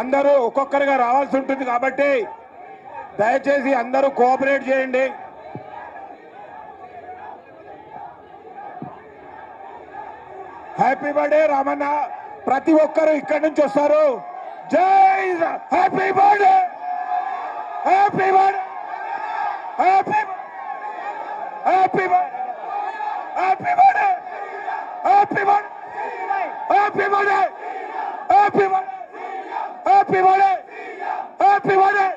అందరూ ఒక్కొక్కరుగా రావాల్సి ఉంటుంది కాబట్టి దయచేసి అందరూ కోఆపరేట్ చేయండి. Happy birthday Ramanna. ప్రతి ఒక్కరు ఇక్కడి నుంచి వస్తారు. జై happy birthday, happy birthday, happy happy happy birthday, happy birthday, happy birthday, happy birthday, happy birthday, happy birthday,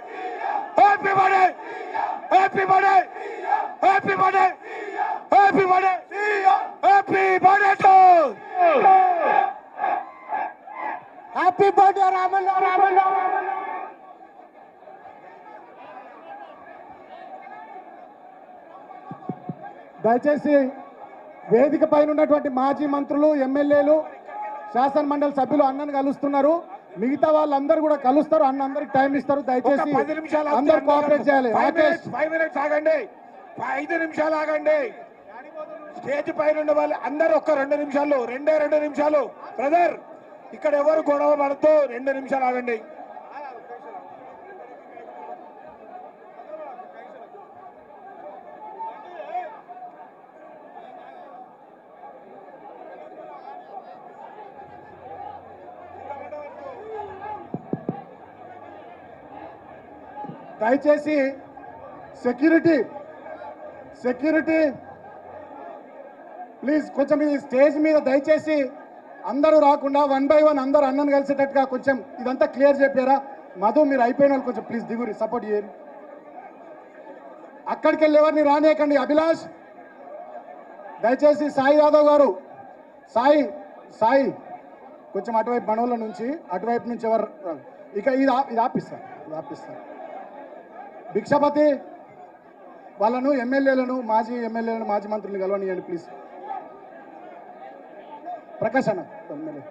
happy birthday, happy birthday, happy birthday, happy birthday, happy birthday to happy birthday Ramanna. Ramanna దయచేసి వేదిక పైన ఉన్నటువంటి మాజీ మంత్రులు, ఎమ్మెల్యేలు, శాసన మండలి సభ్యులు అన్నను కలుస్తున్నారు. మిగతా వాళ్ళందరూ కూడా కలుస్తారు. అన్న అందరికి టైం ఇస్తారు. దయచేసి 10 నిమిషాలు అందరూ కోఆపరేట్ చేయాలి. 5 మినిట్స్ ఆగండి. 5 నిమిషాలు ఆగండి. స్టేజ్ పైన ఉండే వాళ్ళు అందరూ ఒక్క 2 నిమిషాలు, 2 నిమిషాలు. బ్రదర్ ఇక్కడ ఎవరు గొడవ పడుతూ 2 నిమిషాలు ఆగండి. దయచేసి సెక్యూరిటీ ప్లీజ్ కొంచెం ఈ స్టేజ్ మీద దయచేసి అందరూ రాకుండా 1 by 1 అందరూ అన్నను కలిసేటట్టుగా కొంచెం ఇదంతా క్లియర్ చెప్పారా? మధు మీరు అయిపోయిన వాళ్ళు కొంచెం ప్లీజ్ దిగురి, సపోర్ట్ చేయండి. అక్కడికి వెళ్ళి ఎవరిని రానియకండి. అభిలాష్ దయచేసి, సాయి యాదవ్ గారు, సాయి కొంచెం అటువైపు మనోళ్ళ నుంచి, అటువైపు నుంచి ఎవరు ఇక ఇది ఆపిస్తారు. భిక్షపతి వాళ్ళను, ఎమ్మెల్యేలను, మాజీ మంత్రులను కలవనియండి ప్లీజ్. ప్రకాష్ అన్న ఎమ్మెల్యే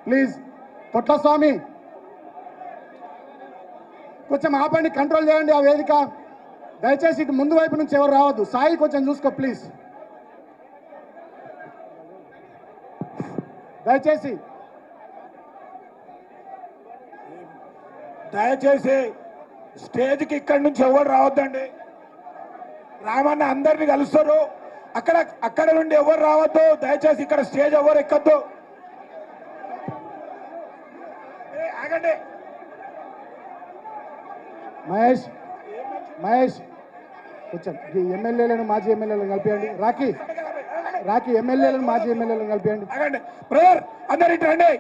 ప్లీజ్. తొట్లస్వామి కొంచెం ఆపండి, కంట్రోల్ చేయండి ఆ వేదిక. దయచేసి ఇటు ముందు వైపు నుంచి ఎవరు రావద్దు. సాయి కొంచెం చూసుకో ప్లీజ్. దయచేసి స్టేజ్కి ఇక్కడి నుంచి ఎవరు రావద్దండి. రామన్న అందరినీ కలుస్తారు. అక్కడ నుండి ఎవరు రావద్దు. దయచేసి ఇక్కడ స్టేజ్ ఎవరు ఎక్కద్దు. ఆగండి. మహేష్ కొంచెం ఎమ్మెల్యేలను, మాజీ ఎమ్మెల్యేలను కలిపియండి. రాఖీ ఎమ్మెల్యేలను, మాజీ ఎమ్మెల్యేలను కలిపియండి. ఆగండి బ్రదర్, అందరు ఇటు రండి.